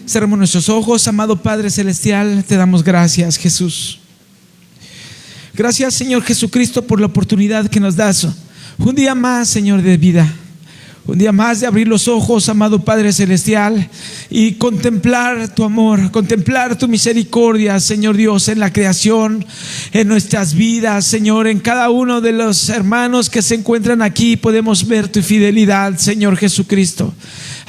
Cerremos nuestros ojos. Amado Padre Celestial, te damos gracias, Jesús. Gracias, Señor Jesucristo, por la oportunidad que nos das. Un día más, Señor, de vida. Un día más de abrir los ojos, amado Padre Celestial, y contemplar tu amor, contemplar tu misericordia, Señor Dios, en la creación, en nuestras vidas, Señor, en cada uno de los hermanos que se encuentran aquí. Podemos ver tu fidelidad, Señor Jesucristo.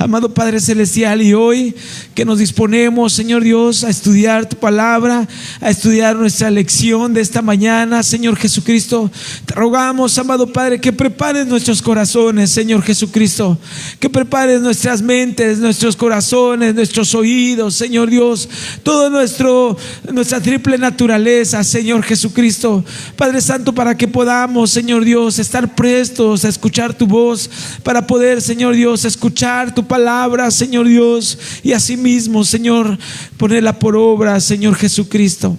Amado Padre Celestial, y hoy que nos disponemos, Señor Dios, a estudiar tu palabra, a estudiar nuestra lección de esta mañana, Señor Jesucristo, te rogamos, amado Padre, que prepares nuestros corazones, Señor Jesucristo, que prepares nuestras mentes, nuestros corazones, nuestros oídos, Señor Dios, todo nuestra triple naturaleza, Señor Jesucristo, Padre Santo, para que podamos, Señor Dios, estar prestos a escuchar tu voz, para poder, Señor Dios, escuchar tu palabra, Señor Dios, y asimismo, Señor, ponerla por obra, Señor Jesucristo.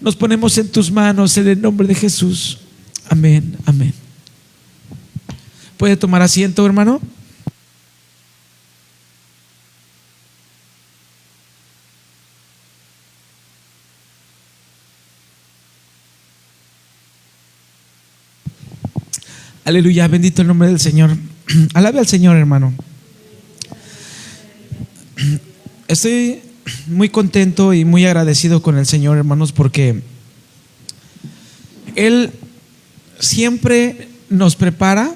Nos ponemos en tus manos en el nombre de Jesús. Amén, amén. ¿Puede tomar asiento, hermano? Aleluya, bendito el nombre del Señor. Alabe al Señor, hermano. Estoy muy contento y muy agradecido con el Señor, hermanos, porque Él siempre nos prepara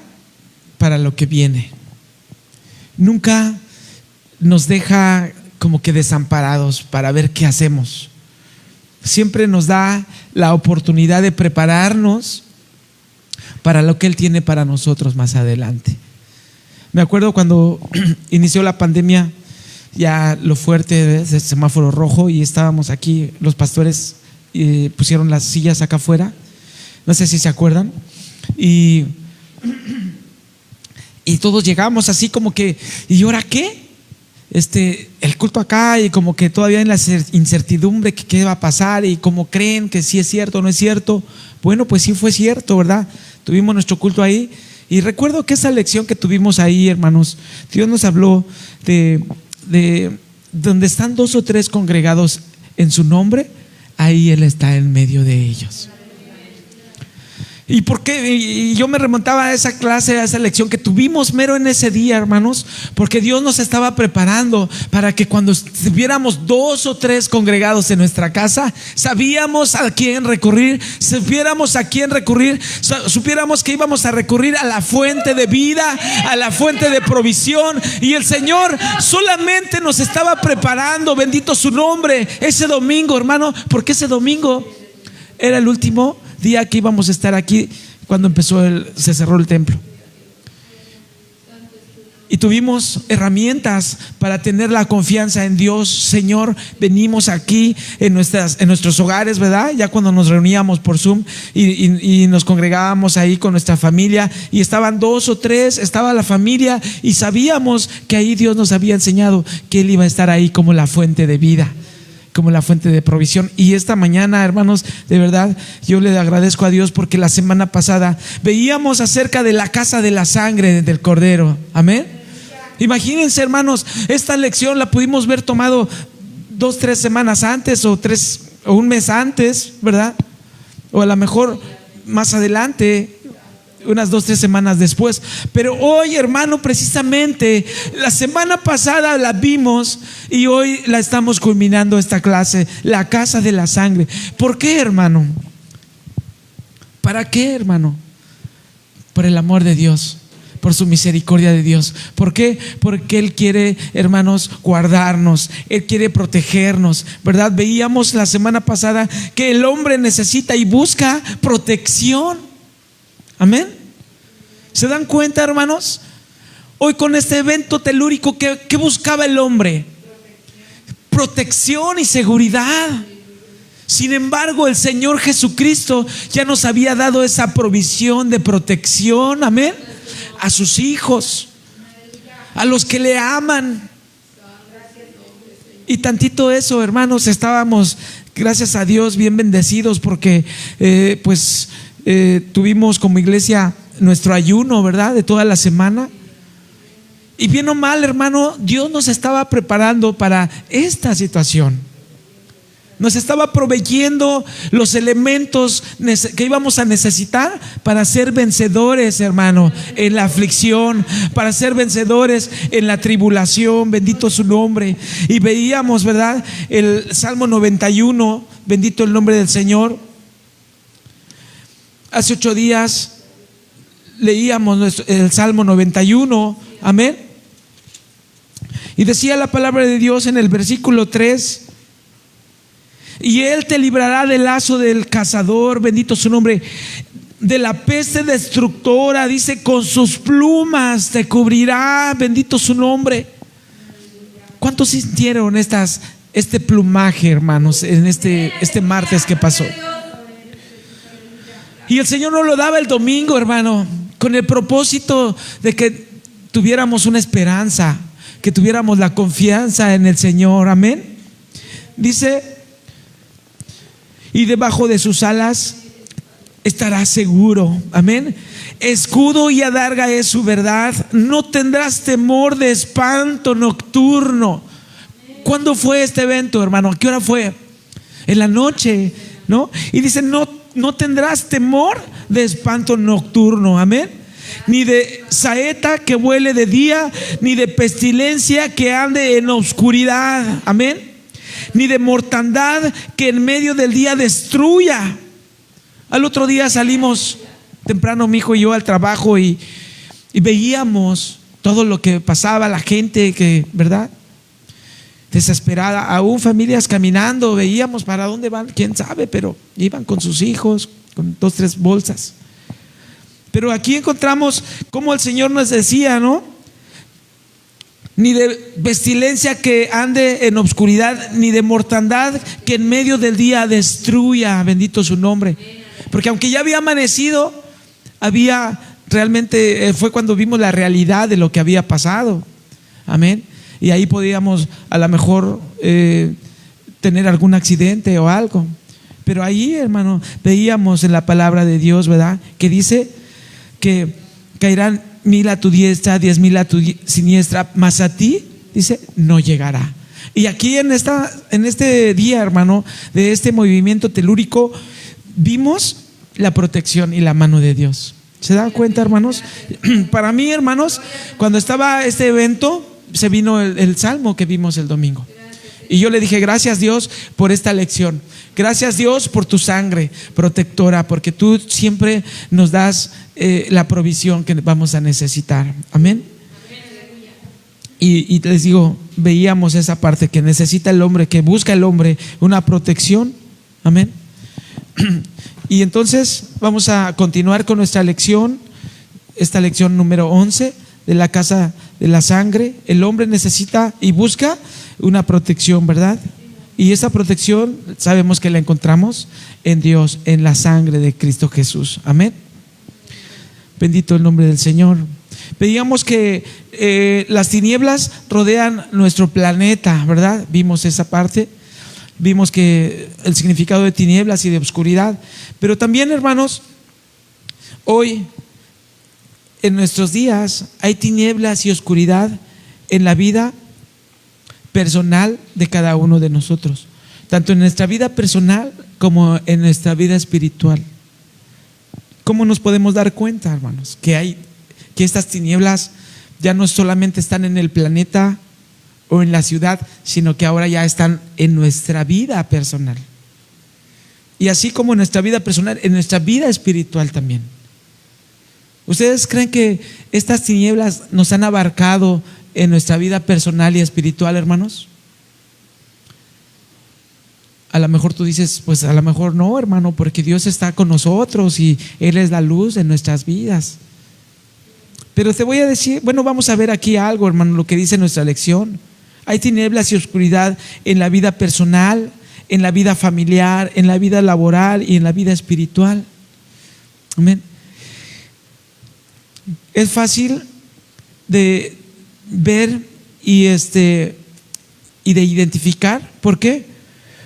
para lo que viene. Nunca nos deja como que desamparados para ver qué hacemos. Siempre nos da la oportunidad de prepararnos para lo que Él tiene para nosotros más adelante. Me acuerdo cuando inició la pandemia, ya lo fuerte del semáforo rojo, y estábamos aquí, los pastores pusieron las sillas acá afuera, no sé si se acuerdan, y todos llegamos así como que, ¿y ahora qué? El culto acá, y como que todavía en la incertidumbre que qué va a pasar, y como creen que sí es cierto o no es cierto. Bueno, pues sí fue cierto, ¿verdad? Tuvimos nuestro culto ahí, y recuerdo que esa lección que tuvimos ahí, hermanos, Dios nos habló de donde están 2 o 3 congregados en su nombre, ahí Él está en medio de ellos. ¿Y por qué? Y yo me remontaba a esa clase, a esa lección que tuvimos mero en ese día, hermanos, porque Dios nos estaba preparando para que cuando tuviéramos 2 o 3 congregados en nuestra casa, sabíamos a quién recurrir, supiéramos a quién recurrir, supiéramos que íbamos a recurrir a la fuente de vida, a la fuente de provisión. Y el Señor solamente nos estaba preparando, bendito su nombre, ese domingo, hermano, porque ese domingo era el último día que íbamos a estar aquí cuando se cerró el templo. Y tuvimos herramientas para tener la confianza en Dios. Señor, venimos aquí en nuestros hogares, ¿verdad? Ya cuando nos reuníamos por Zoom y nos congregábamos ahí con nuestra familia, y estaban 2 o 3, estaba la familia, y sabíamos que ahí Dios nos había enseñado que Él iba a estar ahí como la fuente de vida, como la fuente de provisión. Y esta mañana, hermanos, de verdad yo le agradezco a Dios porque la semana pasada veíamos acerca de la casa de la sangre del Cordero. Amén. Imagínense, hermanos, esta lección la pudimos ver tomado 2, 3 semanas antes, o 1 mes antes, ¿verdad? O a lo mejor más adelante, unas 2, 3 semanas después. Pero hoy, hermano, precisamente la semana pasada la vimos, y hoy la estamos culminando esta clase, la casa de la sangre. ¿Por qué, hermano? ¿Para qué, hermano? Por el amor de Dios, por su misericordia de Dios. ¿Por qué? Porque Él quiere, hermanos, guardarnos, Él quiere protegernos, ¿verdad? Veíamos la semana pasada que el hombre necesita y busca protección. Amén. ¿Se dan cuenta, hermanos? Hoy con este evento telúrico, ¿qué buscaba el hombre? Protección y seguridad. Sin embargo, el Señor Jesucristo ya nos había dado esa provisión de protección, amén, a sus hijos, a los que le aman. Y tantito eso, hermanos, estábamos, gracias a Dios, bien bendecidos porque tuvimos como iglesia nuestro ayuno, ¿verdad? De toda la semana. Y bien o mal, hermano, Dios nos estaba preparando para esta situación. Nos estaba proveyendo los elementos que íbamos a necesitar para ser vencedores, hermano, en la aflicción, para ser vencedores en la tribulación. Bendito su nombre. Y veíamos, ¿verdad?, el Salmo 91, bendito el nombre del Señor. Hace 8 días leíamos el Salmo 91, amén. Y decía la palabra de Dios en el versículo 3: y Él te librará del lazo del cazador, bendito su nombre, de la peste destructora, dice, con sus plumas te cubrirá, bendito su nombre. ¿Cuántos sintieron este plumaje, hermanos, en este martes que pasó? Y el Señor nos lo daba el domingo, hermano, con el propósito de que tuviéramos una esperanza, que tuviéramos la confianza en el Señor, amén. Dice: y debajo de sus alas estarás seguro, amén. Escudo y adarga es su verdad. No tendrás temor de espanto nocturno. ¿Cuándo fue este evento, hermano? ¿A qué hora fue? En la noche, ¿no? Y dice: no tendrás temor de espanto nocturno, amén. Ni de saeta que vuele de día, ni de pestilencia que ande en oscuridad, amén. Ni de mortandad que en medio del día destruya. Al otro día salimos temprano, mi hijo y yo, al trabajo, y veíamos todo lo que pasaba, la gente que, ¿verdad?, desesperada, aún familias caminando, veíamos para dónde van, quién sabe, pero iban con sus hijos, con 2, 3 bolsas. Pero aquí encontramos como el Señor nos decía, ¿no? Ni de pestilencia que ande en obscuridad, ni de mortandad que en medio del día destruya, bendito su nombre. Porque aunque ya había amanecido, realmente fue cuando vimos la realidad de lo que había pasado, amén. Y ahí podíamos a lo mejor tener algún accidente o algo. Pero ahí, hermano, veíamos en la palabra de Dios, ¿verdad?, que dice que caerán 1000 a tu diestra, 10,000 a tu siniestra, mas a ti, dice, no llegará. Y aquí en este día, hermano, de este movimiento telúrico, vimos la protección y la mano de Dios. ¿Se dan cuenta, hermanos? Para mí, hermanos, cuando estaba este evento, se vino el salmo que vimos el domingo. Y yo le dije: gracias, Dios, por esta lección. Gracias, Dios, por tu sangre protectora, porque tú siempre nos das la provisión que vamos a necesitar. Amén. Y les digo, veíamos esa parte que necesita el hombre, que busca el hombre una protección. Amén. Y entonces vamos a continuar con nuestra lección, esta lección número 11 de la casa de la sangre. El hombre necesita y busca una protección, ¿verdad? Y esa protección sabemos que la encontramos en Dios, en la sangre de Cristo Jesús. Amén. Bendito el nombre del Señor. Veíamos que las tinieblas rodean nuestro planeta, ¿verdad? Vimos esa parte. Vimos que el significado de tinieblas y de oscuridad. Pero también, hermanos, hoy en nuestros días hay tinieblas y oscuridad en la vida personal de cada uno de nosotros, tanto en nuestra vida personal como en nuestra vida espiritual. ¿Cómo nos podemos dar cuenta, hermanos, que estas tinieblas ya no solamente están en el planeta o en la ciudad, sino que ahora ya están en nuestra vida personal? Y así como en nuestra vida personal, en nuestra vida espiritual también. ¿Ustedes creen que estas tinieblas nos han abarcado en nuestra vida personal y espiritual, hermanos? A lo mejor tú dices: pues a lo mejor no, hermano, porque Dios está con nosotros y Él es la luz de nuestras vidas. Pero te voy a decir, bueno, vamos a ver aquí algo, hermano, lo que dice nuestra lección. Hay tinieblas y oscuridad en la vida personal, en la vida familiar, en la vida laboral y en la vida espiritual. Amén. Es fácil de ver y de identificar. ¿Por qué?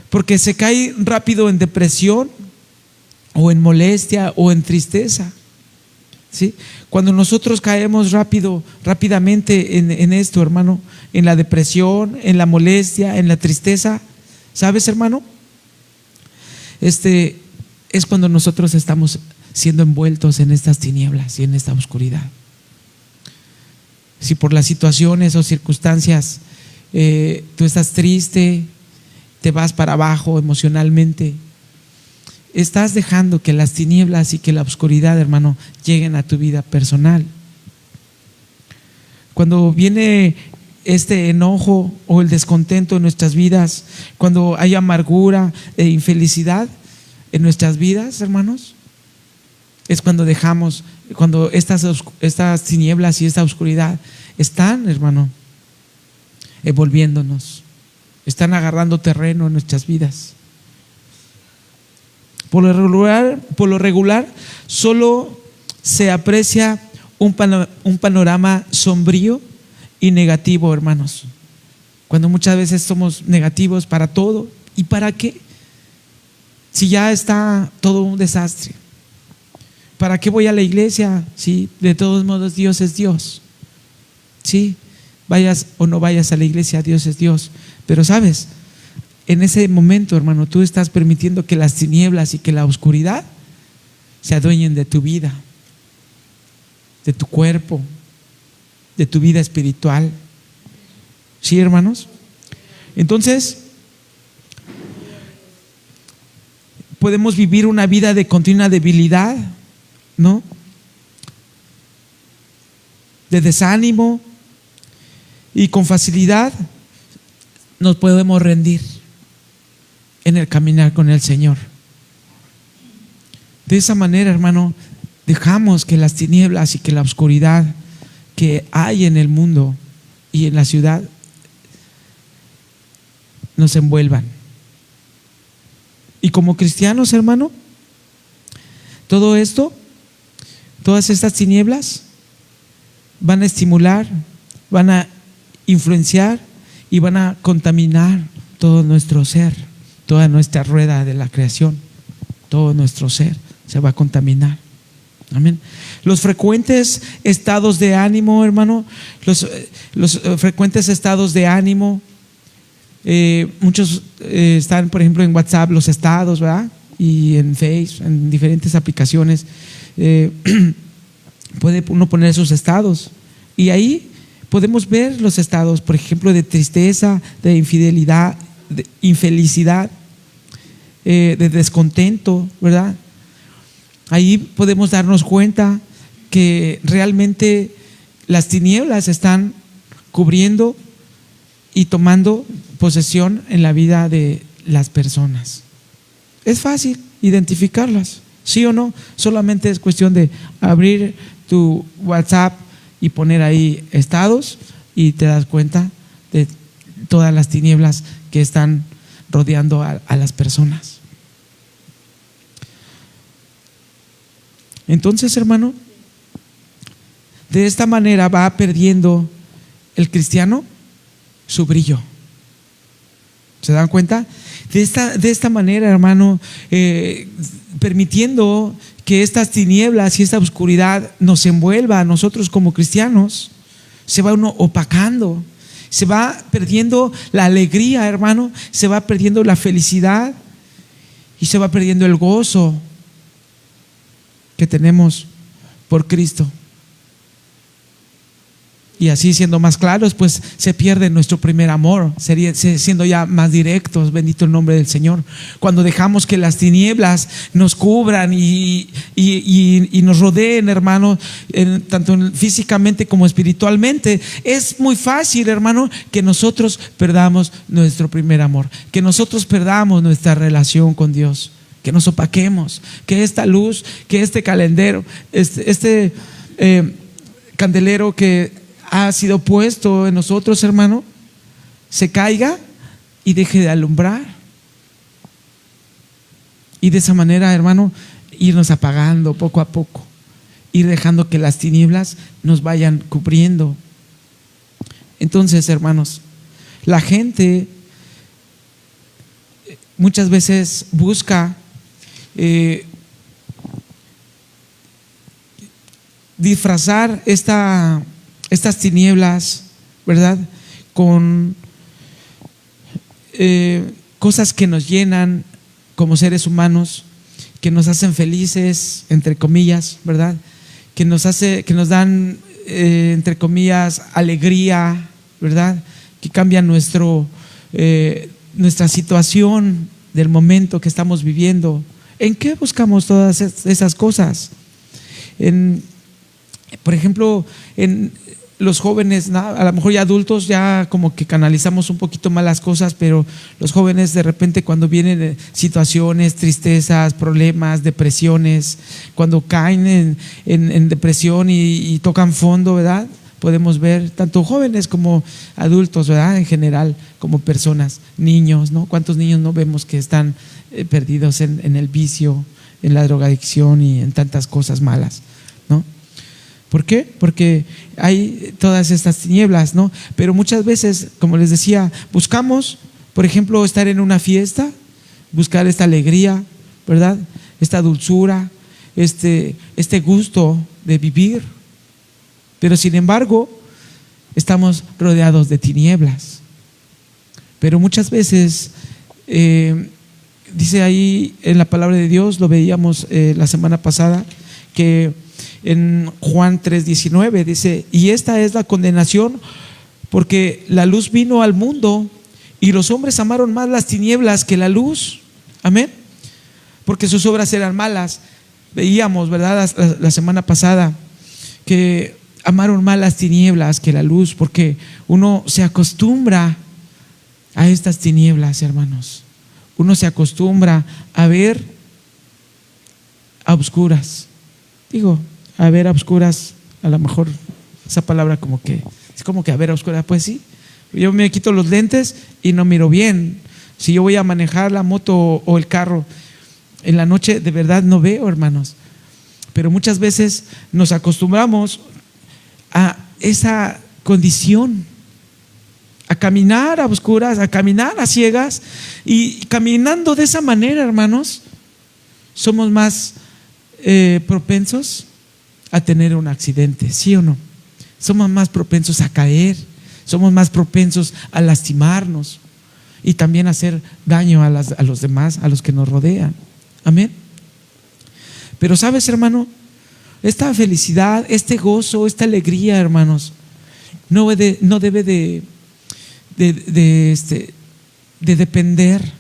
Porque se cae rápido en depresión o en molestia o en tristeza. ¿sí? Cuando nosotros caemos rápidamente en esto, hermano, en la depresión, en la molestia, en la tristeza, ¿sabes, hermano? Es cuando nosotros estamos siendo envueltos en estas tinieblas y en esta oscuridad. Si por las situaciones o circunstancias tú estás triste, te vas para abajo emocionalmente, estás dejando que las tinieblas y que la oscuridad, hermano, lleguen a tu vida personal. Cuando viene este enojo o el descontento en nuestras vidas, cuando hay amargura e infelicidad en nuestras vidas, hermanos, es cuando dejamos, cuando estas tinieblas y esta oscuridad están, hermano, envolviéndonos, están agarrando terreno en nuestras vidas. Por lo regular, solo se aprecia un panorama sombrío y negativo, hermanos. Cuando muchas veces somos negativos para todo. ¿Y para qué? Si ya está todo un desastre. ¿Para qué voy a la iglesia? Sí, de todos modos Dios es Dios. Sí, vayas o no vayas a la iglesia, Dios es Dios. Pero sabes, en ese momento, hermano, tú estás permitiendo que las tinieblas y que la oscuridad se adueñen de tu vida, de tu cuerpo, de tu vida espiritual. ¿Sí, hermanos? Entonces, podemos vivir una vida de continua debilidad, ¿no? De desánimo, y con facilidad nos podemos rendir en el caminar con el Señor. De esa manera, hermano, dejamos que las tinieblas y que la oscuridad que hay en el mundo y en la ciudad nos envuelvan. Y como cristianos, hermano, todo esto, todas estas tinieblas van a estimular, van a influenciar y van a contaminar todo nuestro ser, toda nuestra rueda de la creación, todo nuestro ser se va a contaminar. Amén. Los frecuentes estados de ánimo, hermano, los frecuentes estados de ánimo, muchos están, por ejemplo, en WhatsApp los estados, ¿verdad? Y en Facebook, en diferentes aplicaciones, puede uno poner sus estados y ahí podemos ver los estados, por ejemplo, de tristeza, de infidelidad, de infelicidad, de descontento, ¿verdad? Ahí podemos darnos cuenta que realmente las tinieblas están cubriendo y tomando posesión en la vida de las personas. Es fácil identificarlas, ¿sí o no? Solamente es cuestión de abrir tu WhatsApp y poner ahí estados y te das cuenta de todas las tinieblas que están rodeando a las personas. Entonces, hermano, de esta manera va perdiendo el cristiano su brillo. ¿Se dan cuenta? De esta manera, hermano, permitiendo que estas tinieblas y esta oscuridad nos envuelva a nosotros como cristianos, se va uno opacando, se va perdiendo la alegría, hermano, se va perdiendo la felicidad y se va perdiendo el gozo que tenemos por Cristo. Y así, siendo más claros, pues se pierde nuestro primer amor, siendo ya más directos, bendito el nombre del Señor. Cuando dejamos que las tinieblas nos cubran y nos rodeen, hermano, tanto físicamente como espiritualmente, es muy fácil, hermano, que nosotros perdamos nuestro primer amor, que nosotros perdamos nuestra relación con Dios, que nos opaquemos, que esta luz, que este candelero, candelero que ha sido puesto en nosotros, hermano, se caiga y deje de alumbrar. Y de esa manera, hermano, irnos apagando poco a poco, ir dejando que las tinieblas nos vayan cubriendo. Entonces, hermanos, la gente muchas veces busca disfrazar estas tinieblas, ¿verdad? Con cosas que nos llenan como seres humanos, que nos hacen felices, entre comillas, ¿verdad? Que nos dan, entre comillas, alegría, ¿verdad? Que cambian nuestra situación del momento que estamos viviendo. ¿En qué buscamos todas esas cosas? Por ejemplo, en los jóvenes, a lo mejor ya adultos, ya como que canalizamos un poquito más las cosas, pero los jóvenes de repente cuando vienen situaciones, tristezas, problemas, depresiones, cuando caen en depresión y tocan fondo, ¿verdad? Podemos ver tanto jóvenes como adultos, ¿verdad? En general, como personas, niños, ¿no? ¿Cuántos niños no vemos que están perdidos en el vicio, en la drogadicción y en tantas cosas malas, ¿no? ¿Por qué? Porque hay todas estas tinieblas, ¿no? Pero muchas veces, como les decía, buscamos, por ejemplo, estar en una fiesta, buscar esta alegría, ¿verdad? Esta dulzura, este gusto de vivir. Pero sin embargo, estamos rodeados de tinieblas. Pero muchas veces, dice ahí en la palabra de Dios, lo veíamos la semana pasada, que en Juan 3:19 dice: y esta es la condenación, porque la luz vino al mundo y los hombres amaron más las tinieblas que la luz. Amén. Porque sus obras eran malas. Veíamos, ¿verdad? La semana pasada que amaron más las tinieblas que la luz, porque uno se acostumbra a estas tinieblas, hermanos. Uno se acostumbra a ver a oscuras. Digo, a ver a oscuras, a lo mejor esa palabra como que es como que a ver a oscuras, pues sí. Yo me quito los lentes y no miro bien. Si yo voy a manejar la moto o el carro en la noche, de verdad no veo, hermanos. Pero muchas veces nos acostumbramos a esa condición, a caminar a oscuras, a caminar a ciegas, y caminando de esa manera, hermanos, somos más propensos a tener un accidente, ¿sí o no? Somos más propensos a caer, somos más propensos a lastimarnos y también a hacer daño a los demás, a los que nos rodean. Amén. Pero sabes, hermano, esta felicidad, este gozo, esta alegría, hermanos, no debe de depender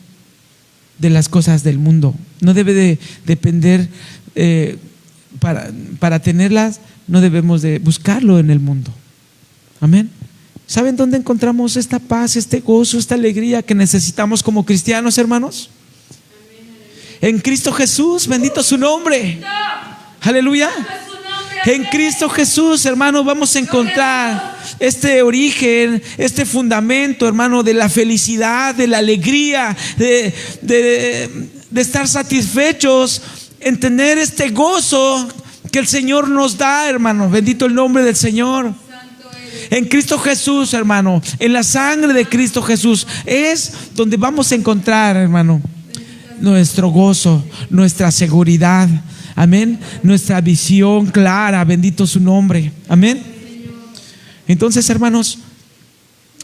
de las cosas del mundo. No debe de depender, para tenerlas, no debemos de buscarlo en el mundo. Amén. ¿Saben dónde encontramos esta paz, este gozo, esta alegría que necesitamos como cristianos, hermanos? En Cristo Jesús, bendito su nombre. Aleluya. En Cristo Jesús, hermano, vamos a encontrar este origen, este fundamento, hermano, de la felicidad, de la alegría, de estar satisfechos en tener este gozo que el Señor nos da, hermano. Bendito el nombre del Señor. En Cristo Jesús, hermano, en la sangre de Cristo Jesús es donde vamos a encontrar, hermano, nuestro gozo, nuestra seguridad. Amén. Nuestra visión clara, bendito su nombre. Amén. Entonces, hermanos,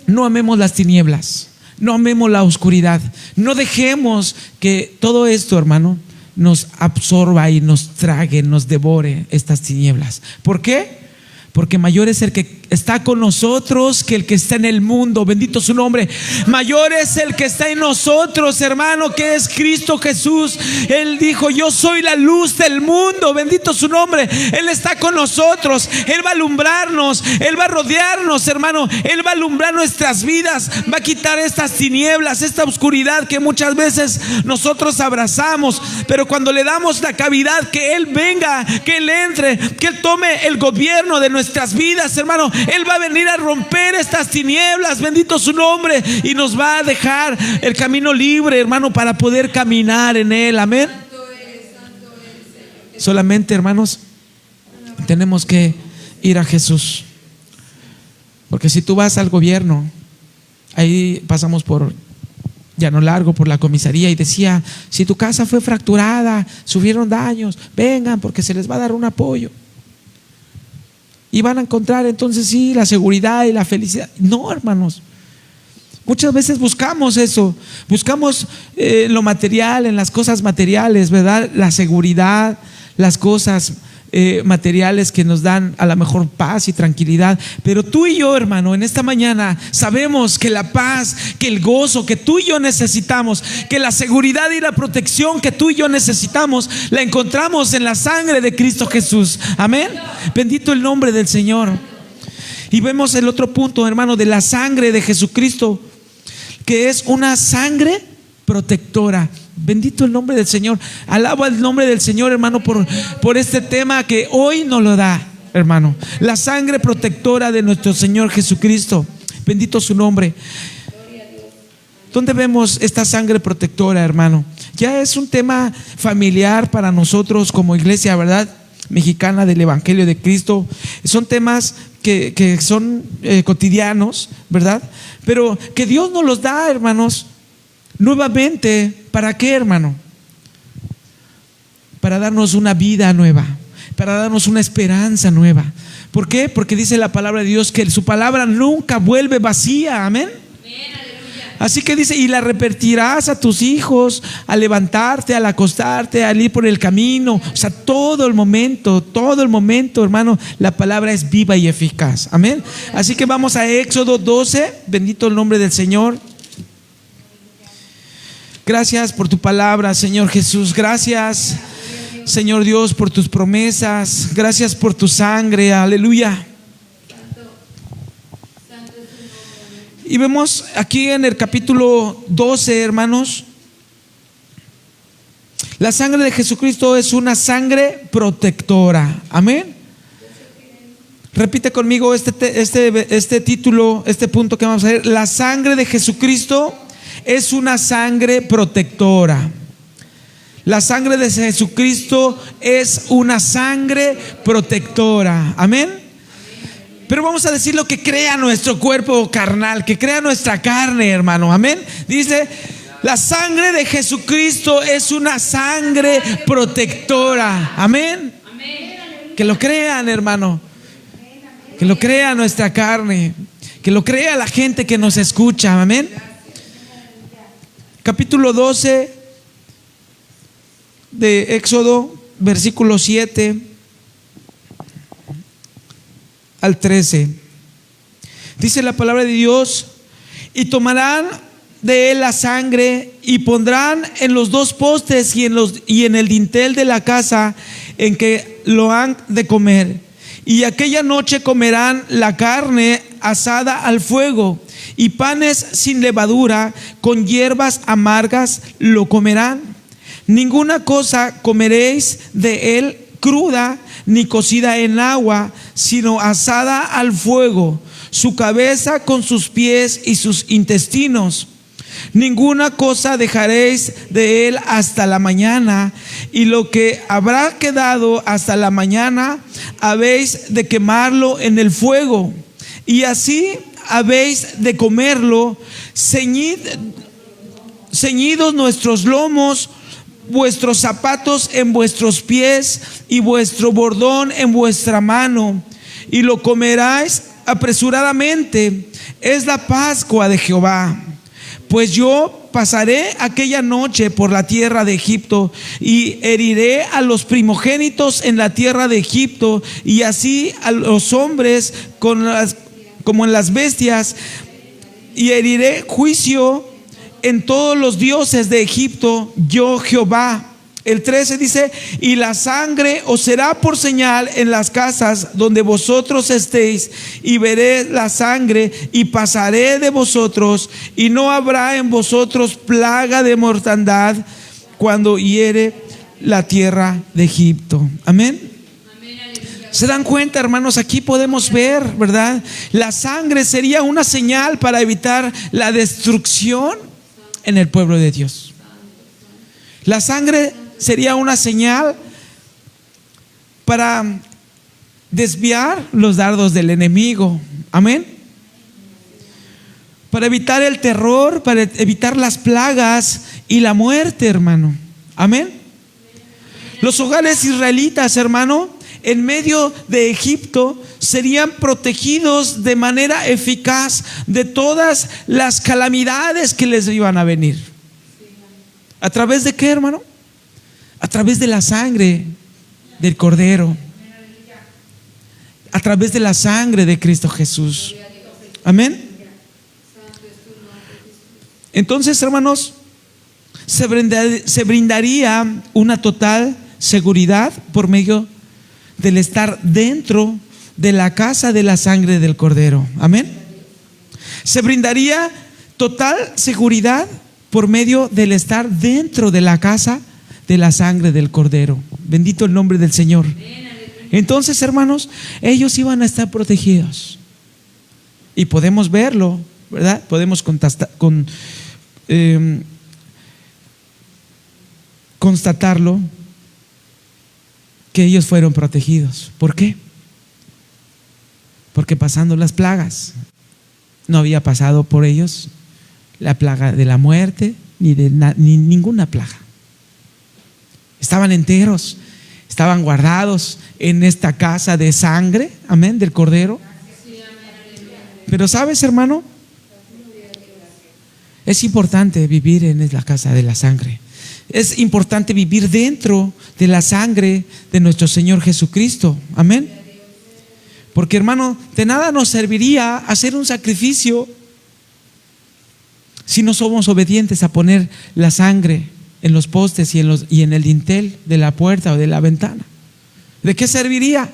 no amemos las tinieblas, no amemos la oscuridad. No dejemos que todo esto, hermano, nos absorba y nos trague, nos devore estas tinieblas. ¿Por qué? Porque mayor es el que está con nosotros que el que está en el mundo. Bendito su nombre. Mayor es el que está en nosotros, hermano, que es Cristo Jesús. Él dijo: yo soy la luz del mundo. Bendito su nombre. Él está con nosotros. Él va a alumbrarnos. Él va a rodearnos, hermano. Él va a alumbrar nuestras vidas. Va a quitar estas tinieblas, esta oscuridad que muchas veces nosotros abrazamos. Pero cuando le damos la cavidad, que Él venga, que Él entre, que Él tome el gobierno de nuestras vidas, hermano, Él va a venir a romper estas tinieblas, bendito su nombre, y nos va a dejar el camino libre, hermano, para poder caminar en Él. Amén. Solamente, hermanos, tenemos que ir a Jesús. Porque si tú vas al gobierno, ahí pasamos por Llano Largo, por la comisaría, y decía: si tu casa fue fracturada, sufrieron daños, vengan porque se les va a dar un apoyo. y van a encontrar entonces sí la seguridad y la felicidad. No, hermanos. Muchas veces buscamos eso, buscamos lo material, en las cosas materiales, ¿verdad? La seguridad, las cosas materiales que nos dan a lo mejor paz y tranquilidad. Pero tú y yo, hermano, en esta mañana sabemos que la paz, que el gozo que tú y yo necesitamos, que la seguridad y la protección que tú y yo necesitamos, la encontramos en la sangre de Cristo Jesús. Amén. Bendito el nombre del Señor. Y vemos el otro punto, hermano, de la sangre de Jesucristo, que es una sangre protectora. Bendito el nombre del Señor. Alabo el nombre del Señor, hermano, por este tema que hoy nos lo da, hermano. La sangre protectora de nuestro Señor Jesucristo. Bendito su nombre. ¿Dónde vemos esta sangre protectora, hermano? Ya es un tema familiar para nosotros como iglesia, ¿verdad? Mexicana del Evangelio de Cristo. Son temas que son cotidianos, ¿verdad? Pero que Dios nos los da, hermanos, nuevamente. ¿Para qué, hermano? Para darnos una vida nueva, para darnos una esperanza nueva. ¿Por qué? Porque dice la palabra de Dios que su palabra nunca vuelve vacía. Amén. Así que dice, y la repetirás a tus hijos al levantarte, al acostarte, al ir por el camino. O sea, todo el momento, hermano, la palabra es viva y eficaz. Amén. Así que vamos a Éxodo 12. Bendito el nombre del Señor. Gracias por tu palabra, Señor Jesús. Gracias, Señor Dios, por tus promesas. Gracias por tu sangre. Aleluya. Y vemos aquí en el capítulo 12, hermanos, la sangre de Jesucristo es una sangre protectora. Amén. Repite conmigo este título, este punto que vamos a ver. La sangre de Jesucristo es una sangre protectora. La sangre de Jesucristo es una sangre protectora. Amén. Pero vamos a decir lo que crea nuestro cuerpo carnal, que crea nuestra carne, hermano. Amén. Dice, la sangre de Jesucristo es una sangre protectora. Amén. Que lo crean, hermano. Que lo crea nuestra carne. Que lo crea la gente que nos escucha. Amén. Capítulo 12 de Éxodo, versículo 7 al 13. Dice la palabra de Dios: y tomarán de él la sangre y pondrán en los dos postes y en el dintel de la casa en que lo han de comer. Y aquella noche comerán la carne asada al fuego y panes sin levadura, con hierbas amargas lo comerán. Ninguna cosa comeréis de él cruda, ni cocida en agua, sino asada al fuego, su cabeza con sus pies y sus intestinos. Ninguna cosa dejaréis de él hasta la mañana, y lo que habrá quedado hasta la mañana habéis de quemarlo en el fuego, y así habéis de comerlo. Ceñidos nuestros lomos, vuestros zapatos en vuestros pies y vuestro bordón en vuestra mano, y lo comeráis apresuradamente. Es la Pascua de Jehová. Pues yo pasaré aquella noche por la tierra de Egipto y heriré a los primogénitos en la tierra de Egipto, y así a los hombres como en las bestias, y heriré juicio en todos los dioses de Egipto, yo Jehová. El 13 dice: y la sangre os será por señal en las casas donde vosotros estéis, y veré la sangre y pasaré de vosotros, y no habrá en vosotros plaga de mortandad cuando hiere la tierra de Egipto. Amén. ¿Se dan cuenta, hermanos? Aquí podemos ver, ¿verdad? La sangre sería una señal para evitar la destrucción en el pueblo de Dios. La sangre sería una señal para desviar los dardos del enemigo. Amén. Para evitar el terror, para evitar las plagas y la muerte, hermano. Amén. Los hogares israelitas, hermano, en medio de Egipto, serían protegidos de manera eficaz de todas las calamidades que les iban a venir. ¿A través de qué, hermano? A través de la sangre del Cordero, a través de la sangre de Cristo Jesús. Amén. Entonces, hermanos, se brindaría una total seguridad por medio del estar dentro de la casa de la sangre del Cordero. Amén. Se brindaría total seguridad por medio del estar dentro de la casa de la sangre del Cordero. Bendito el nombre del Señor. Entonces, hermanos, ellos iban a estar protegidos. Y podemos verlo, ¿verdad? Podemos constatarlo, que ellos fueron protegidos. ¿Por qué? Porque pasando las plagas, no había pasado por ellos la plaga de la muerte, ni ninguna plaga. Estaban enteros, estaban guardados en esta casa de sangre, amén, del Cordero. Pero sabes, hermano, es importante vivir en la casa de la sangre. Es importante vivir dentro de la sangre de nuestro Señor Jesucristo. Amén. Porque, hermano, de nada nos serviría hacer un sacrificio si no somos obedientes a poner la sangre en los postes y en el dintel de la puerta o de la ventana. ¿De qué serviría?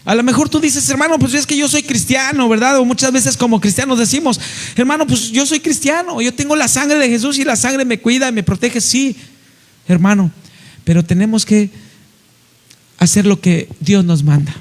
A lo mejor tú dices, hermano, pues es que yo soy cristiano, ¿verdad? O muchas veces como cristianos decimos, hermano, pues yo soy cristiano, yo tengo la sangre de Jesús y la sangre me cuida y me protege. Sí, hermano, pero tenemos que hacer lo que Dios nos manda.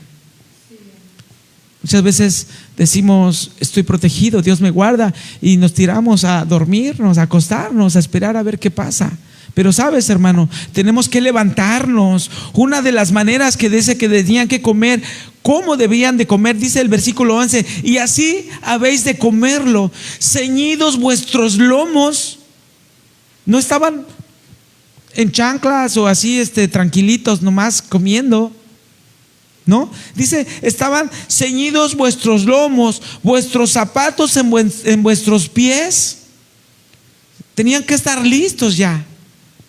Muchas veces decimos, estoy protegido, Dios me guarda, y nos tiramos a dormirnos, a acostarnos, a esperar a ver qué pasa. Pero sabes, hermano, tenemos que levantarnos. Una de las maneras que dice que tenían que comer, ¿cómo debían de comer? Dice el versículo 11, y así habéis de comerlo, ceñidos vuestros lomos. No estaban en chanclas o así tranquilitos nomás comiendo, ¿no? Dice, estaban ceñidos vuestros lomos, vuestros zapatos en vuestros pies. Tenían que estar listos ya,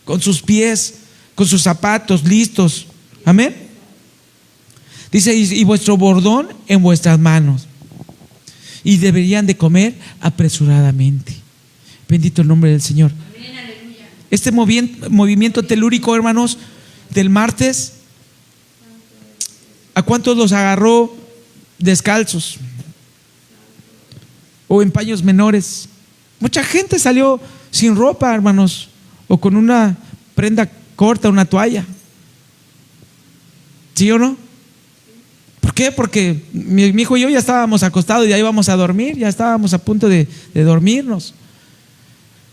con sus pies, con sus zapatos listos. Amén. Dice, y vuestro bordón en vuestras manos. Y deberían de comer apresuradamente. Bendito el nombre del Señor. Amén, aleluya. Este movimiento telúrico, hermanos, del martes, ¿a cuántos los agarró descalzos o en paños menores? Mucha gente salió sin ropa, hermanos, o con una prenda corta, una toalla. ¿Sí o no? ¿Por qué? Porque mi hijo y yo ya estábamos acostados, ya íbamos a dormir, ya estábamos a punto de dormirnos.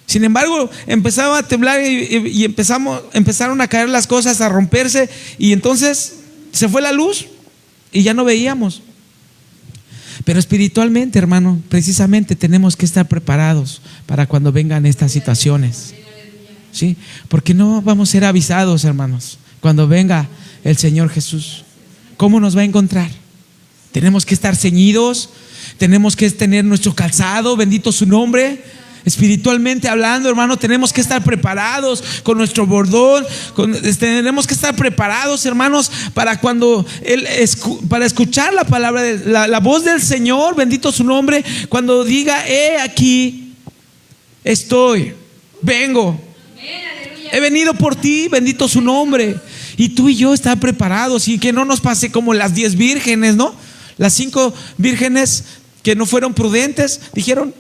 Sin embargo, empezaba a temblar y empezaron a caer las cosas, a romperse, y entonces se fue la luz y ya no veíamos. Pero espiritualmente, hermano, precisamente tenemos que estar preparados para cuando vengan estas situaciones. ¿Sí? Porque no vamos a ser avisados, hermanos, cuando venga el Señor Jesús. ¿Cómo nos va a encontrar? Tenemos que estar ceñidos, tenemos que tener nuestro calzado, bendito su nombre. Espiritualmente hablando, hermano, tenemos que estar preparados con nuestro bordón, tenemos que estar preparados, hermanos, para cuando para escuchar la palabra, la voz del Señor, bendito su nombre, cuando diga, aquí estoy, vengo, he venido por ti, bendito su nombre. Y tú y yo estar preparados, y que no nos pase como las 10 vírgenes, ¿no? Las 5 vírgenes que no fueron prudentes, dijeron,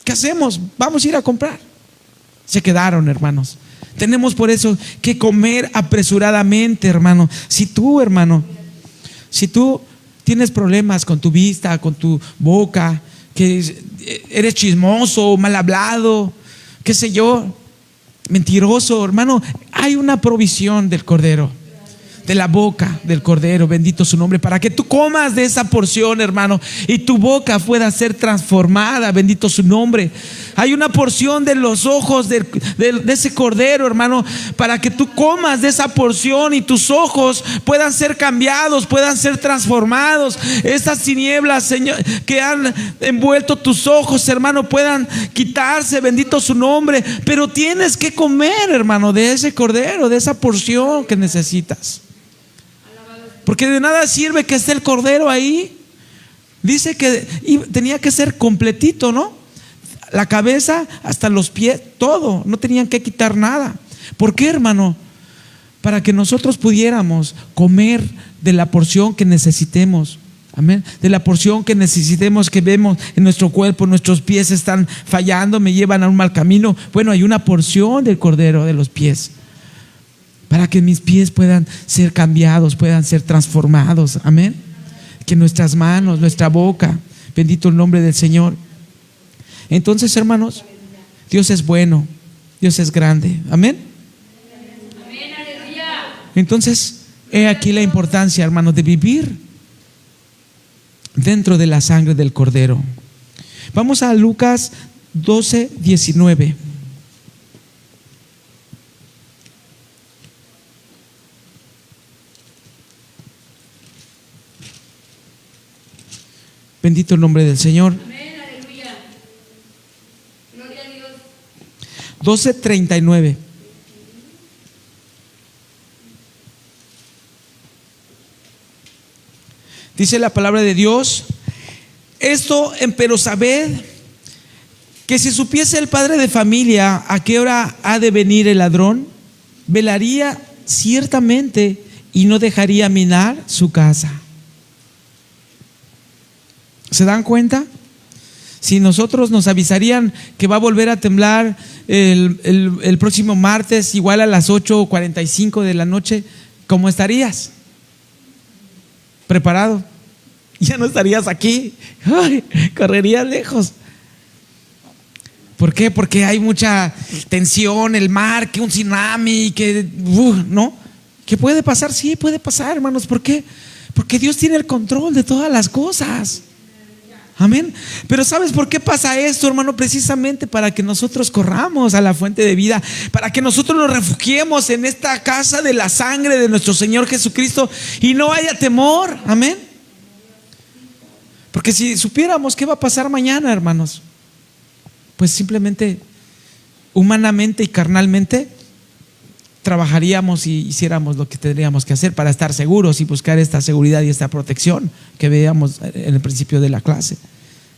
¿qué hacemos? Vamos a ir a comprar. Se quedaron, hermanos. Tenemos por eso que comer apresuradamente, hermano. Si tú, hermano, si tú tienes problemas con tu vista, con tu boca, que eres chismoso, mal hablado, qué sé yo, mentiroso, hermano, hay una provisión del Cordero. de la boca del Cordero, bendito su nombre, para que tú comas de esa porción, hermano, y tu boca pueda ser transformada, bendito su nombre. Hay una porción de los ojos de ese Cordero, hermano, para que tú comas de esa porción y tus ojos puedan ser cambiados, puedan ser transformados. Estas tinieblas, Señor, que han envuelto tus ojos, hermano, puedan quitarse, bendito su nombre. Pero tienes que comer, hermano, de ese Cordero, de esa porción que necesitas. Porque de nada sirve que esté el Cordero ahí. Dice que tenía que ser completito, ¿no? La cabeza hasta los pies, todo. No tenían que quitar nada. ¿Por qué, hermano? Para que nosotros pudiéramos comer de la porción que necesitemos. Amén. De la porción que necesitemos, que vemos en nuestro cuerpo, nuestros pies están fallando, me llevan a un mal camino. Bueno, hay una porción del Cordero de los pies, para que mis pies puedan ser cambiados, puedan ser transformados. Amén. Que nuestras manos, nuestra boca, bendito el nombre del Señor. Entonces, hermanos, Dios es bueno, Dios es grande. Amén. Entonces, he aquí la importancia, hermanos, de vivir dentro de la sangre del Cordero. Vamos a Lucas 12:19. Bendito el nombre del Señor. Amén, aleluya. Gloria a Dios. 12:39. Dice la palabra de Dios: esto empero sabed, que si supiese el padre de familia a qué hora ha de venir el ladrón, velaría ciertamente y no dejaría minar su casa. ¿Se dan cuenta? Si nosotros nos avisarían que va a volver a temblar el próximo martes, igual a las 8:45 de la noche, ¿cómo estarías? ¿Preparado? Ya no estarías aquí. Ay, correrías lejos. ¿Por qué? Porque hay mucha tensión, el mar, que un tsunami, que ¿no? ¿Qué puede pasar? Sí, puede pasar, hermanos. ¿Por qué? Porque Dios tiene el control de todas las cosas. Amén. Pero ¿sabes por qué pasa esto, hermano? Precisamente para que nosotros corramos a la fuente de vida, para que nosotros nos refugiemos en esta casa de la sangre de nuestro Señor Jesucristo y no haya temor. Amén. Porque si supiéramos qué va a pasar mañana, hermanos, pues simplemente humanamente y carnalmente trabajaríamos y hiciéramos lo que tendríamos que hacer para estar seguros y buscar esta seguridad y esta protección que veíamos en el principio de la clase,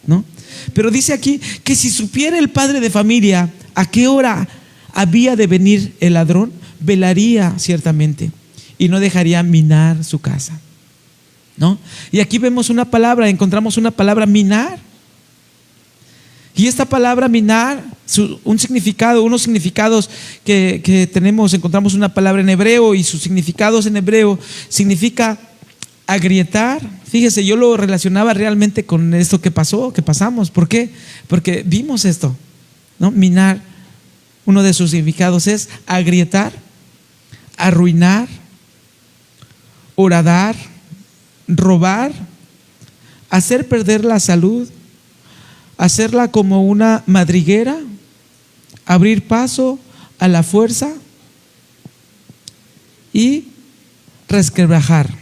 ¿no? Pero dice aquí que si supiera el padre de familia a qué hora había de venir el ladrón, velaría ciertamente y no dejaría minar su casa, ¿no? Y aquí vemos una palabra, encontramos una palabra, minar. Y esta palabra minar, un significado, unos significados que tenemos, encontramos una palabra en hebreo y sus significados en hebreo significa agrietar. Fíjese, yo lo relacionaba realmente con esto que pasamos. ¿Por qué? Porque vimos esto, ¿no? Minar, uno de sus significados es agrietar, arruinar, horadar, robar, hacer perder la salud, hacerla como una madriguera, abrir paso a la fuerza y resquebrajar.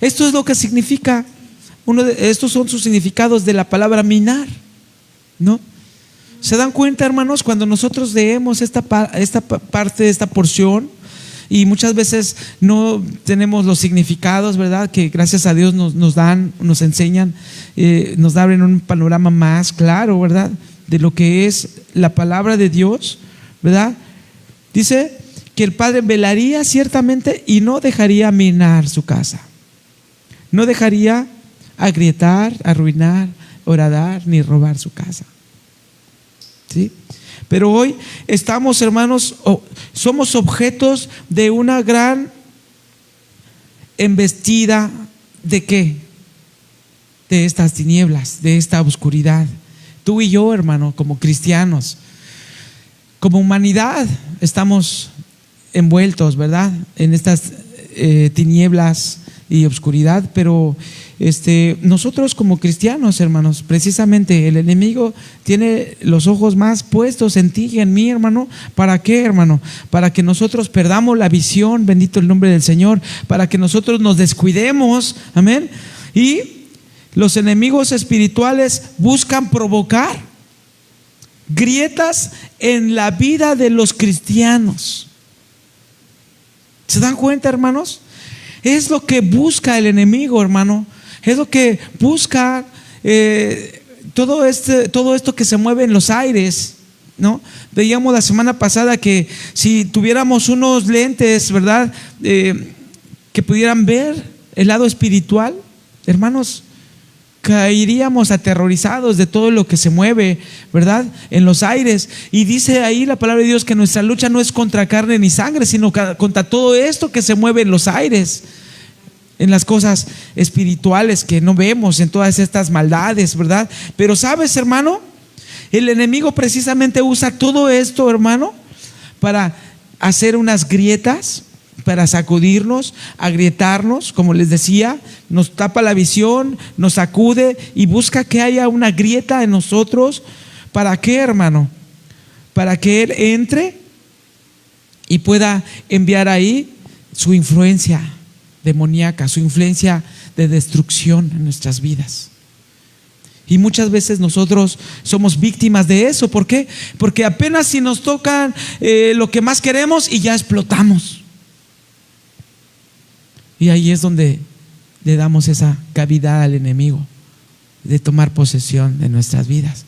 Esto es lo que significa, estos son sus significados de la palabra minar, ¿no? ¿Se dan cuenta, hermanos? Cuando nosotros leemos esta parte, esta porción, y muchas veces no tenemos los significados, ¿verdad? Que gracias a Dios nos dan, nos enseñan, nos abren un panorama más claro, ¿verdad? De lo que es la palabra de Dios, ¿verdad? Dice que el Padre velaría ciertamente y no dejaría minar su casa. No dejaría agrietar, arruinar, horadar, ni robar su casa. ¿Sí? Pero hoy estamos, hermanos, somos objetos de una gran embestida. ¿De qué? De estas tinieblas, de esta oscuridad. Tú y yo, hermano, como cristianos, como humanidad, estamos envueltos, ¿verdad? En estas tinieblas y oscuridad, pero nosotros como cristianos, hermanos, precisamente el enemigo tiene los ojos más puestos en ti y en mí, hermano. ¿Para qué, hermano? Para que nosotros perdamos la visión, bendito el nombre del Señor, para que nosotros nos descuidemos, amén. Y los enemigos espirituales buscan provocar grietas en la vida de los cristianos. ¿Se dan cuenta, hermanos? Es lo que busca el enemigo, hermano. Es lo que busca todo esto que se mueve en los aires, ¿no? Veíamos la semana pasada que si tuviéramos unos lentes, ¿verdad? Que pudieran ver el lado espiritual, hermanos, caeríamos aterrorizados de todo lo que se mueve, ¿verdad? En los aires. Y dice ahí la palabra de Dios que nuestra lucha no es contra carne ni sangre, sino contra todo esto que se mueve en los aires, en las cosas espirituales que no vemos, en todas estas maldades, ¿verdad? Pero sabes, hermano, el enemigo precisamente usa todo esto, hermano, para hacer unas grietas, para sacudirnos, agrietarnos, como les decía, nos tapa la visión, nos sacude y busca que haya una grieta en nosotros. ¿Para qué, hermano? Para que Él entre y pueda enviar ahí su influencia demoníaca, su influencia de destrucción en nuestras vidas. Y muchas veces nosotros somos víctimas de eso. ¿Por qué? Porque apenas si nos tocan lo que más queremos y ya explotamos. Y ahí es donde le damos esa cavidad al enemigo de tomar posesión de nuestras vidas.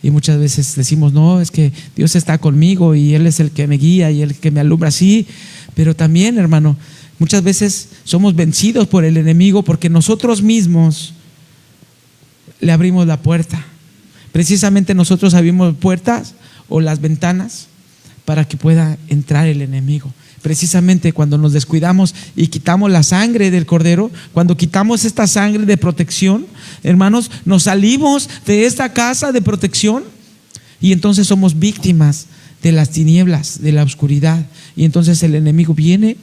Y muchas veces decimos, no, es que Dios está conmigo y Él es el que me guía y el que me alumbra. Sí, pero también, hermano, muchas veces somos vencidos por el enemigo porque nosotros mismos le abrimos la puerta. Precisamente nosotros abrimos puertas o las ventanas para que pueda entrar el enemigo. Precisamente cuando nos descuidamos y quitamos la sangre del cordero, cuando quitamos esta sangre de protección, hermanos, nos salimos de esta casa de protección y entonces somos víctimas de las tinieblas, de la oscuridad. Y entonces el enemigo viene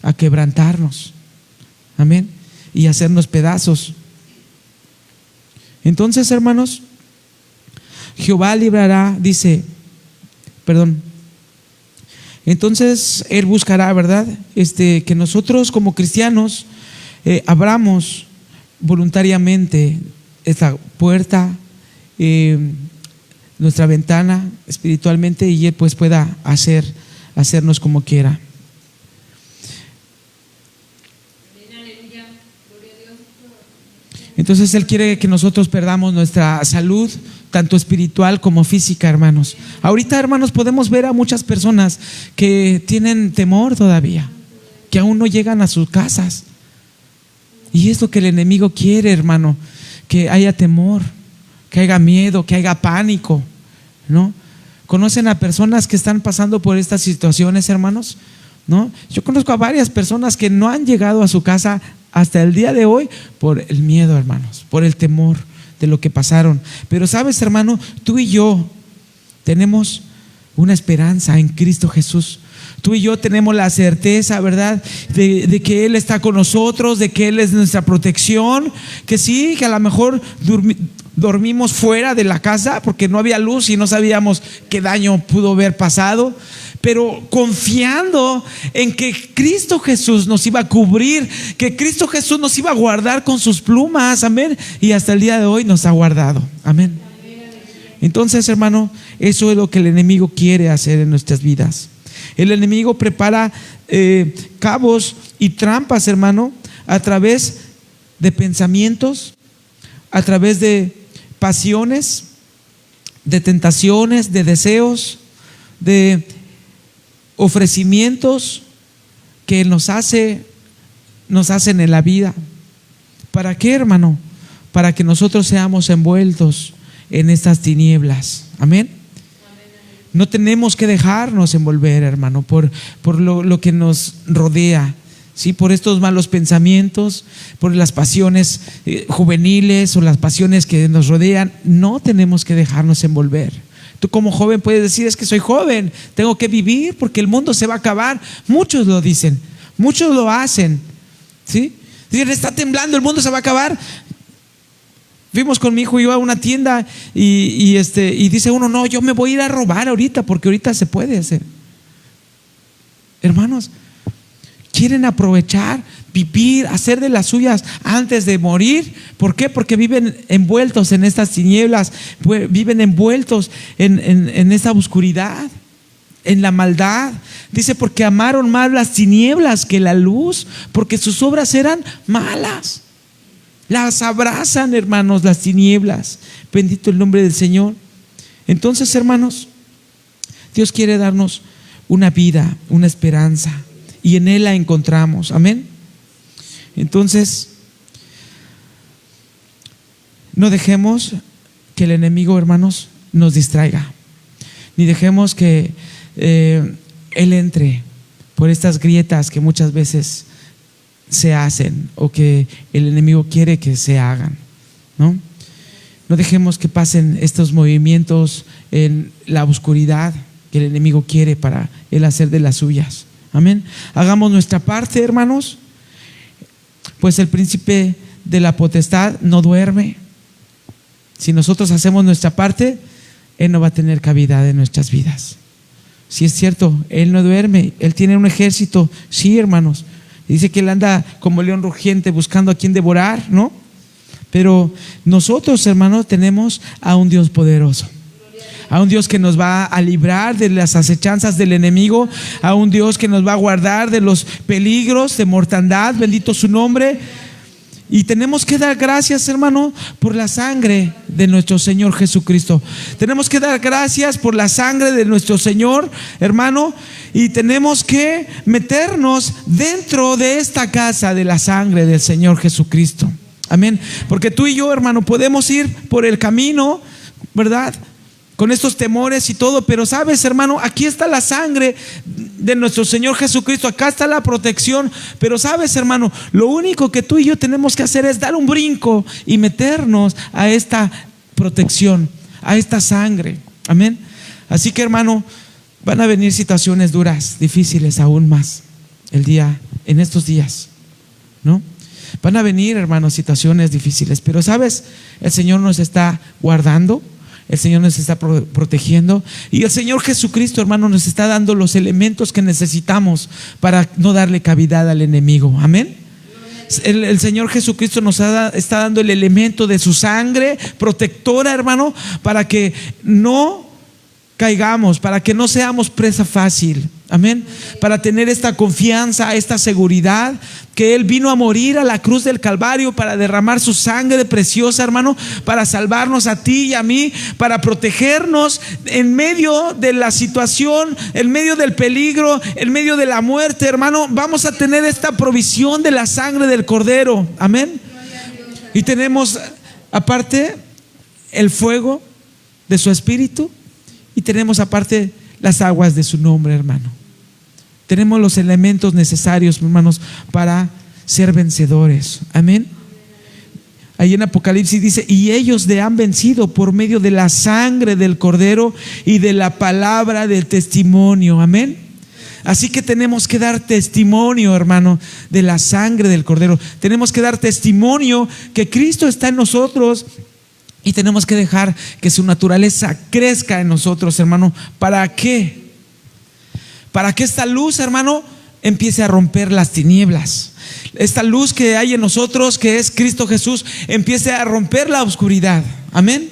a quebrantarnos, amén, y hacernos pedazos. Entonces, hermanos, Jehová librará, entonces Él buscará, ¿verdad? Que nosotros como cristianos abramos voluntariamente esta puerta, nuestra ventana espiritualmente, y Él pues pueda hacernos como quiera. Entonces Él quiere que nosotros perdamos nuestra salud, tanto espiritual como física, hermanos. Ahorita, hermanos, podemos ver a muchas personas que tienen temor todavía, que aún no llegan a sus casas. Y es lo que el enemigo quiere, hermano, que haya temor, que haya miedo, que haya pánico, ¿no? ¿Conocen a personas que están pasando por estas situaciones, hermanos? ¿No? Yo conozco a varias personas que no han llegado a su casa hasta el día de hoy por el miedo, hermanos, por el temor de lo que pasaron. Pero sabes, hermano, tú y yo tenemos una esperanza en Cristo Jesús. Tú y yo tenemos la certeza, ¿verdad?, de que Él está con nosotros, de que Él es nuestra protección. Que sí, que a lo mejor dormimos fuera de la casa porque no había luz y no sabíamos qué daño pudo haber pasado, pero confiando en que Cristo Jesús nos iba a cubrir, que Cristo Jesús nos iba a guardar con sus plumas, amén, y hasta el día de hoy nos ha guardado, amén. Entonces, hermano, eso es lo que el enemigo quiere hacer en nuestras vidas. El enemigo prepara cabos y trampas, hermano, a través de pensamientos, a través de pasiones, de tentaciones, de deseos, de ofrecimientos que nos hacen en la vida. ¿Para qué, hermano? Para que nosotros seamos envueltos en estas tinieblas. Amén. No tenemos que dejarnos envolver, hermano, por lo que nos rodea, ¿sí? Por estos malos pensamientos, por las pasiones juveniles o las pasiones que nos rodean. No tenemos que dejarnos envolver. Tú como joven puedes decir, es que soy joven, tengo que vivir porque el mundo se va a acabar. Muchos lo dicen, Muchos lo hacen, ¿sí? Dicen, está temblando, el mundo se va a acabar. Fuimos con mi hijo y yo a una tienda y dice uno, no, yo me voy a ir a robar ahorita porque ahorita se puede hacer. Hermanos, quieren aprovechar, vivir, hacer de las suyas antes de morir. ¿Por qué? Porque viven envueltos en estas tinieblas, viven envueltos en esta oscuridad, en la maldad. Dice, porque amaron más las tinieblas que la luz, porque sus obras eran malas. Las abrazan, hermanos, las tinieblas. Bendito el nombre del Señor. Entonces, hermanos, Dios quiere darnos una vida, una esperanza, y en Él la encontramos. Amén. Entonces, no dejemos que el enemigo, hermanos, nos distraiga, ni dejemos que Él entre por estas grietas que muchas veces se hacen o que el enemigo quiere que se hagan, ¿no? No dejemos que pasen estos movimientos en la oscuridad que el enemigo quiere para él hacer de las suyas. Amén. Hagamos nuestra parte, hermanos, pues el príncipe de la potestad no duerme. Si nosotros hacemos nuestra parte, él no va a tener cabida en nuestras vidas. Si es cierto, él no duerme, él tiene un ejército, sí, hermanos. Dice que él anda como león rugiente buscando a quien devorar, ¿no? Pero nosotros, hermanos, tenemos a un Dios poderoso, a un Dios que nos va a librar de las acechanzas del enemigo, a un Dios que nos va a guardar de los peligros de mortandad. Bendito su nombre. Y tenemos que dar gracias, hermano, por la sangre de nuestro Señor Jesucristo. Tenemos que dar gracias por la sangre de nuestro Señor, hermano. Y tenemos que meternos dentro de esta casa de la sangre del Señor Jesucristo. Amén. Porque tú y yo, hermano, podemos ir por el camino, ¿verdad?, con estos temores y todo, pero sabes, hermano, aquí está la sangre de nuestro Señor Jesucristo, acá está la protección. Pero sabes, hermano, lo único que tú y yo tenemos que hacer es dar un brinco y meternos a esta protección, a esta sangre. Amén. Así que, hermano, van a venir situaciones duras, difíciles aún más en estos días, ¿no? Van a venir, hermanos, situaciones difíciles, pero sabes, el Señor nos está guardando, el Señor nos está protegiendo, y el Señor Jesucristo, hermano, nos está dando los elementos que necesitamos para no darle cavidad al enemigo. Amén. El Señor Jesucristo nos está dando el elemento de su sangre protectora, hermano, para que no caigamos, para que no seamos presa fácil. Amén. Para tener esta confianza, esta seguridad que Él vino a morir a la cruz del Calvario para derramar su sangre preciosa, hermano, para salvarnos a ti y a mí, para protegernos en medio de la situación, en medio del peligro, en medio de la muerte, hermano. Vamos a tener esta provisión de la sangre del Cordero. Amén. Y tenemos aparte el fuego de su Espíritu, y tenemos aparte las aguas de su nombre, hermano. Tenemos los elementos necesarios, hermanos, para ser vencedores. Amén. Ahí en Apocalipsis dice, y ellos le han vencido por medio de la sangre del Cordero y de la palabra del testimonio. Amén. Así que tenemos que dar testimonio, hermano, de la sangre del Cordero. Tenemos que dar testimonio que Cristo está en nosotros. Y tenemos que dejar que su naturaleza crezca en nosotros, hermano. ¿Para qué? Para que esta luz, hermano, empiece a romper las tinieblas. Esta luz que hay en nosotros, que es Cristo Jesús, empiece a romper la oscuridad. Amén.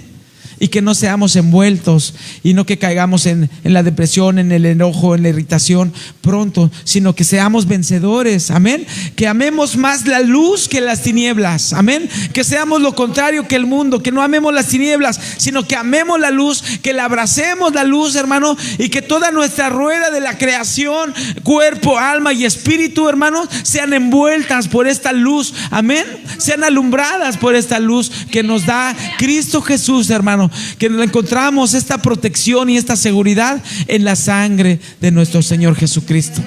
Y que no seamos envueltos y no que caigamos en la depresión, en el enojo, en la irritación pronto, sino que seamos vencedores. Amén. Que amemos más la luz que las tinieblas. Amén. Que seamos lo contrario que el mundo, que no amemos las tinieblas, sino que amemos la luz, que la abracemos la luz, hermano, y que toda nuestra rueda de la creación, cuerpo, alma y espíritu, hermano, sean envueltas por esta luz. Amén. Sean alumbradas por esta luz que nos da Cristo Jesús, hermano. Que encontramos esta protección y esta seguridad en la sangre de nuestro Señor Jesucristo.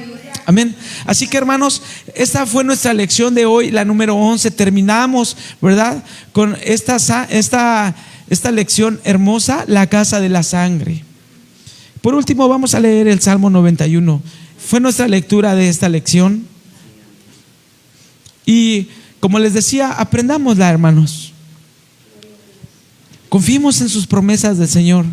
Amén. Así que, hermanos, esta fue nuestra lección de hoy, la número 11. Terminamos, ¿verdad?, con esta lección hermosa, la casa de la sangre. Por último, vamos a leer el Salmo 91. Fue nuestra lectura de esta lección, Y como les decía, aprendámosla, hermanos. Confiemos en sus promesas del Señor.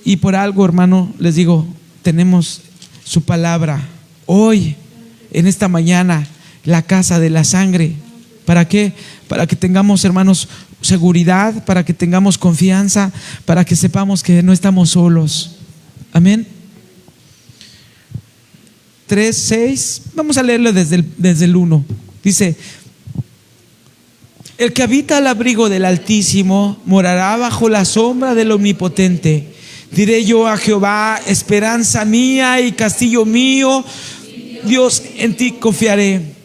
Y por algo, hermano, les digo, tenemos su palabra hoy, en esta mañana, la casa de la sangre. ¿Para qué? Para que tengamos, hermanos, seguridad, para que tengamos confianza, para que sepamos que no estamos solos. Amén. 3:6, vamos a leerlo desde el 1. Dice: el que habita al abrigo del Altísimo morará bajo la sombra del Omnipotente. Diré yo a Jehová, esperanza mía y castillo mío, Dios, en ti confiaré.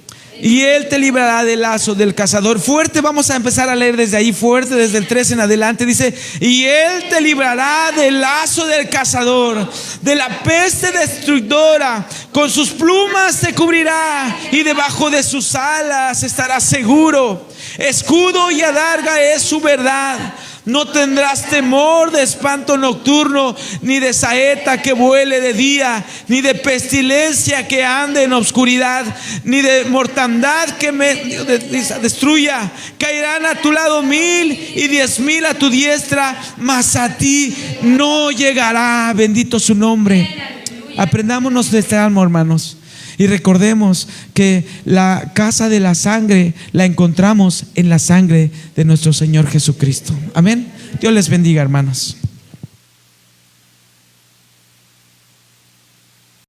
Y Él te librará del lazo del cazador. Fuerte, vamos a empezar a leer desde ahí, fuerte, desde el 3 en adelante. Dice: y Él te librará del lazo del cazador, de la peste destruidora. Con sus plumas te cubrirá, y debajo de sus alas estarás seguro. Escudo y adarga es su verdad. No tendrás temor de espanto nocturno, ni de saeta que vuele de día, ni de pestilencia que ande en obscuridad, ni de mortandad que destruya. Caerán a tu lado 1000 y 10,000 a tu diestra, mas a ti no llegará. Bendito su nombre. Aprendámonos de este alma, hermanos. Y recordemos que la casa de la sangre la encontramos en la sangre de nuestro Señor Jesucristo. Amén. Dios les bendiga, hermanos.